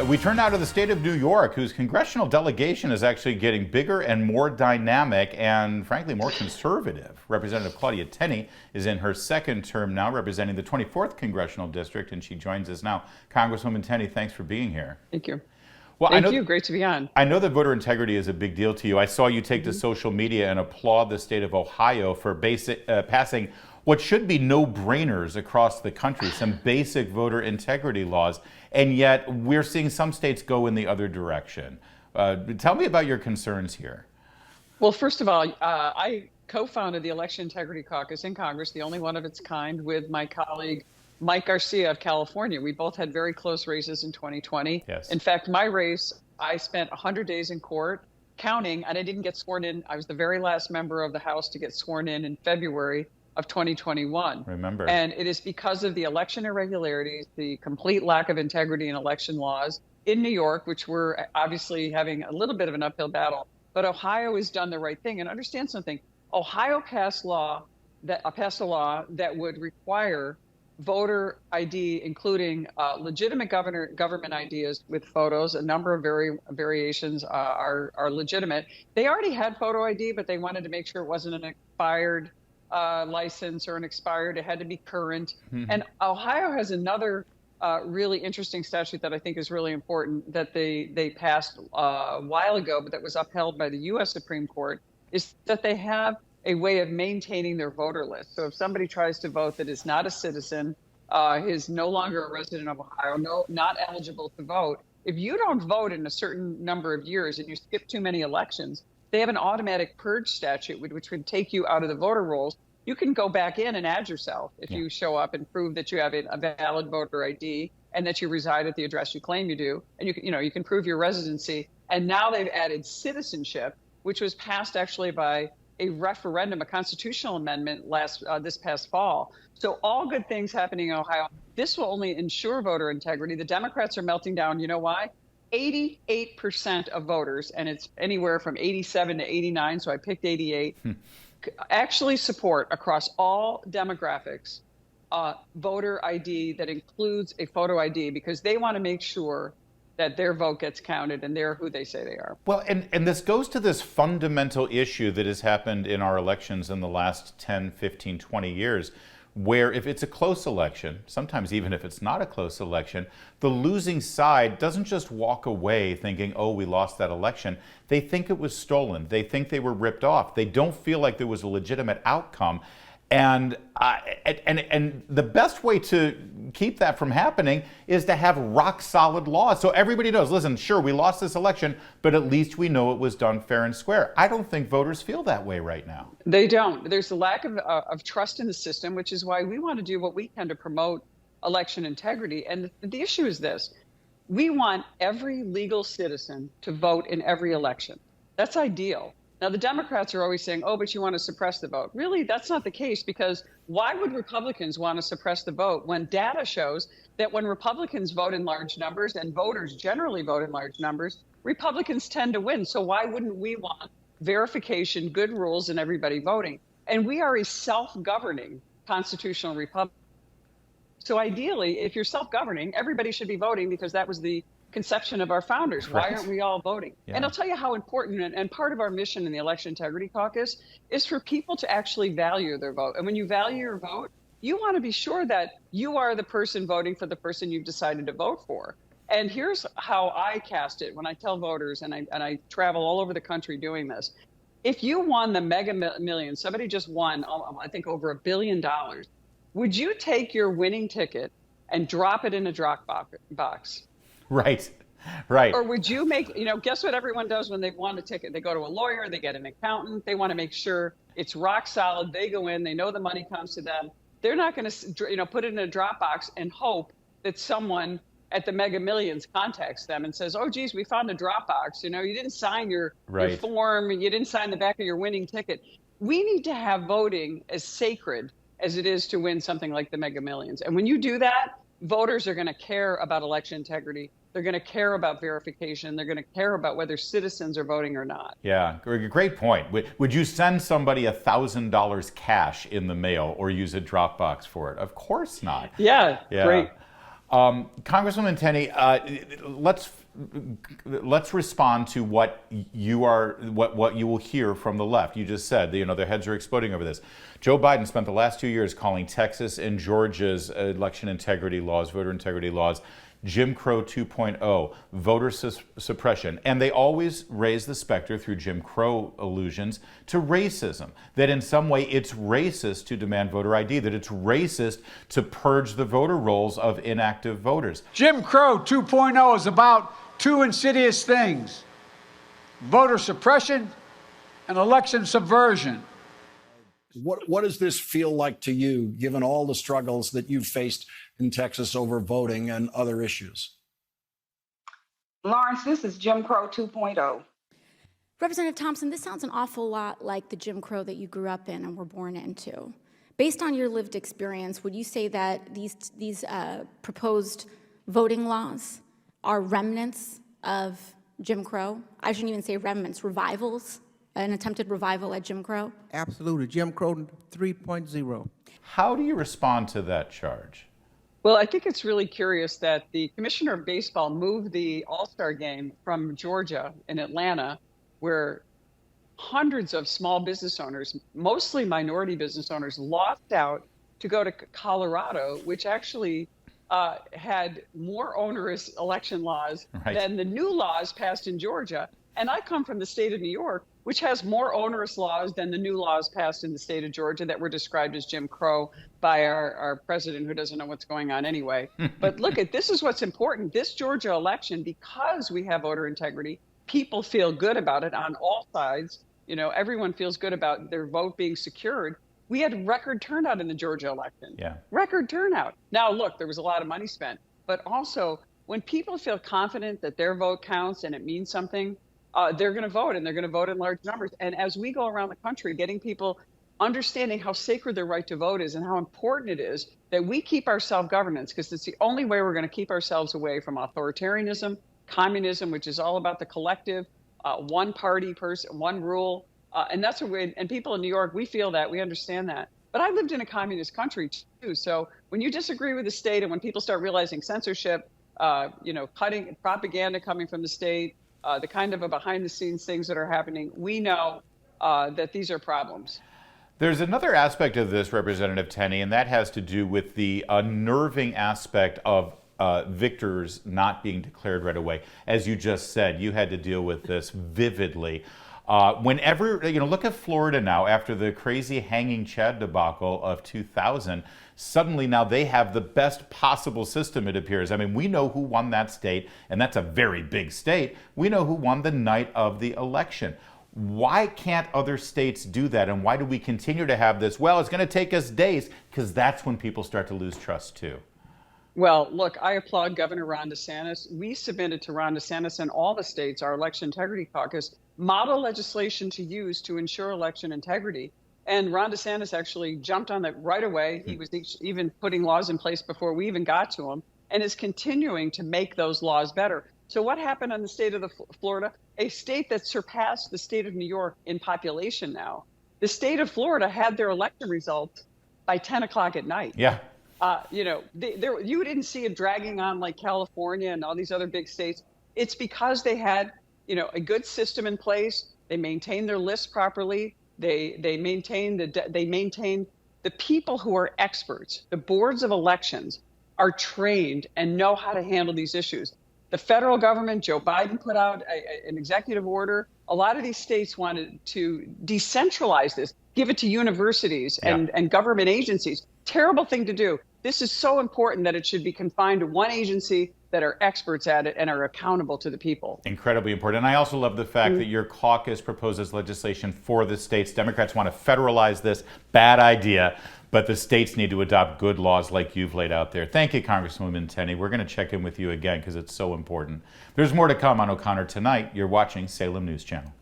We turn now to the state of New York, whose congressional delegation is actually getting bigger and more dynamic and, frankly, more conservative. Representative Claudia Tenney is in her second term now, representing the 24th Congressional District, and she joins us now. Congresswoman Tenney, thanks for being here. Thank you. Well, Thank you. Great to be on. I know that voter integrity is a big deal to you. I saw you take to social media and applaud the state of Ohio for passing what should be no-brainers across the country, some basic voter integrity laws, and yet we're seeing some states go in the other direction. Tell me about your concerns here. Well, first of all, I co-founded the Election Integrity Caucus in Congress, the only one of its kind, with my colleague Mike Garcia of California. We both had very close races in 2020. Yes. In fact, my race, I spent 100 days in court counting, and I didn't get sworn in. I was the very last member of the House to get sworn in February of 2021. Remember. And it is because of the election irregularities, the complete lack of integrity in election laws in New York, which we're obviously having a little bit of an uphill battle. But Ohio has done the right thing. And understand something. Ohio passed a law that would require voter ID, including legitimate government IDs with photos. A number of variations are legitimate. They already had photo ID, but they wanted to make sure it wasn't an expired license or an expired. It had to be current. Mm-hmm. And Ohio has another really interesting statute that I think is really important that they passed a while ago, but that was upheld by the U.S. Supreme Court, is that they have a way of maintaining their voter list. So if somebody tries to vote that is not a citizen, is no longer a resident of Ohio, not eligible to vote, if you don't vote in a certain number of years and you skip too many elections, they have an automatic purge statute, which would take you out of the voter rolls. You can go back in and add yourself if you show up and prove that you have a valid voter ID and that you reside at the address you claim you do. And you can prove your residency. And now they've added citizenship, which was passed actually by a referendum, a constitutional amendment this past fall. So all good things happening in Ohio. This will only ensure voter integrity. The Democrats are melting down. You know why? 88% of voters, and it's anywhere from 87 to 89, so I picked 88, actually support across all demographics voter ID that includes a photo ID, because they want to make sure that their vote gets counted and they're who they say they are. Well, and this goes to this fundamental issue that has happened in our elections in the last 10, 15, 20 years, where if it's a close election, sometimes even if it's not a close election, the losing side doesn't just walk away thinking, oh, we lost that election. They think it was stolen. They think they were ripped off. They don't feel like there was a legitimate outcome. And the best way to keep that from happening is to have rock solid laws. So everybody knows, listen, sure, we lost this election, but at least we know it was done fair and square. I don't think voters feel that way right now. They don't. There's a lack of trust in the system, which is why we want to do what we can to promote election integrity. And the issue is this. We want every legal citizen to vote in every election. That's ideal. Now, the Democrats are always saying, oh, but you want to suppress the vote. Really, that's not the case, because why would Republicans want to suppress the vote when data shows that when Republicans vote in large numbers and voters generally vote in large numbers, Republicans tend to win. So why wouldn't we want verification, good rules, and everybody voting? And we are a self-governing constitutional republic. So ideally, if you're self-governing, everybody should be voting, because that was the conception of our founders. Why aren't we all voting? Yeah. And I'll tell you how important, and part of our mission in the Election Integrity Caucus is for people to actually value their vote. And when you value your vote, you want to be sure that you are the person voting for the person you've decided to vote for. And here's how I cast it when I tell voters, and I travel all over the country doing this. If you won the mega millions, somebody just won, I think, over $1 billion, would you take your winning ticket and drop it in a drop box? Right. Or would you guess what everyone does when they've won a ticket? They go to a lawyer, they get an accountant, they want to make sure it's rock solid. They go in, they know the money comes to them. They're not going to, put it in a drop box and hope that someone at the Mega Millions contacts them and says, oh, geez, we found a drop box. You didn't sign your form, you didn't sign the back of your winning ticket. We need to have voting as sacred as it is to win something like the Mega Millions. And when you do that, voters are going to care about election integrity. They're going to care about verification. They're going to care about whether citizens are voting or not. Yeah, great point. Would you send somebody $1,000 cash in the mail or use a Dropbox for it? Of course not. Yeah. Great. Congresswoman Tenney, let's respond to what you will hear from the left. You just said, their heads are exploding over this. Joe Biden spent the last 2 years calling Texas and Georgia's election integrity laws, voter integrity laws, Jim Crow 2.0, voter suppression. And they always raise the specter through Jim Crow allusions to racism, that in some way it's racist to demand voter ID, that it's racist to purge the voter rolls of inactive voters. Jim Crow 2.0 is about two insidious things: voter suppression and election subversion. What does this feel like to you, given all the struggles that you've faced in Texas over voting and other issues? Lawrence, this is Jim Crow 2.0. Representative Thompson, this sounds an awful lot like the Jim Crow that you grew up in and were born into. Based on your lived experience, would you say that these proposed voting laws are remnants of Jim Crow? I shouldn't even say remnants, revivals, an attempted revival at Jim Crow? Absolutely, Jim Crow 3.0. How do you respond to that charge? Well, I think it's really curious that the commissioner of baseball moved the All-Star game from Georgia in Atlanta, where hundreds of small business owners, mostly minority business owners, lost out to go to Colorado, which actually had more onerous election laws than the new laws passed in Georgia. And I come from the state of New York, which has more onerous laws than the new laws passed in the state of Georgia that were described as Jim Crow by our president, who doesn't know what's going on anyway. But look, this is what's important. This Georgia election, because we have voter integrity, people feel good about it on all sides. Everyone feels good about their vote being secured. We had record turnout in the Georgia election. Yeah. Record turnout. Now, look, there was a lot of money spent, but also when people feel confident that their vote counts and it means something, they're going to vote, and they're going to vote in large numbers. And as we go around the country, getting people understanding how sacred their right to vote is and how important it is that we keep our self-governance, because it's the only way we're going to keep ourselves away from authoritarianism, communism, which is all about the collective, one party person, one rule. And that's what and people in New York, we feel that, we understand that. But I lived in a communist country too. So when you disagree with the state and when people start realizing censorship, cutting propaganda coming from the state, the kind of a behind-the-scenes things that are happening, we know that these are problems. There's another aspect of this, Representative Tenney, and that has to do with the unnerving aspect of victors not being declared right away. As you just said, you had to deal with this vividly. Whenever, look at Florida now, after the crazy hanging Chad debacle of 2000, suddenly now they have the best possible system, it appears. I mean, we know who won that state, and that's a very big state. We know who won the night of the election. Why can't other states do that? And why do we continue to have this? Well, it's going to take us days, because that's when people start to lose trust too. Well, look, I applaud Governor Ron DeSantis. We submitted to Ron DeSantis and all the states, our Election Integrity Caucus, model legislation to use to ensure election integrity. And Ron DeSantis actually jumped on that right away. He was even putting laws in place before we even got to him, and is continuing to make those laws better. So what happened in the state of Florida, a state that surpassed the state of New York in population now? The state of Florida had their election results by 10 o'clock at night. Yeah. You didn't see it dragging on like California and all these other big states. It's because they had, a good system in place. They maintained their lists properly. They maintained the people who are experts. The boards of elections are trained and know how to handle these issues. The federal government, Joe Biden put out an executive order. A lot of these states wanted to decentralize this, give it to universities and government agencies. Terrible thing to do. This is so important that it should be confined to one agency that are experts at it and are accountable to the people. Incredibly important. And I also love the fact that your caucus proposes legislation for the states. Democrats want to federalize this. Bad idea. But the states need to adopt good laws like you've laid out there. Thank you, Congresswoman Tenney. We're going to check in with you again because it's so important. There's more to come on O'Connor Tonight. You're watching Salem News Channel.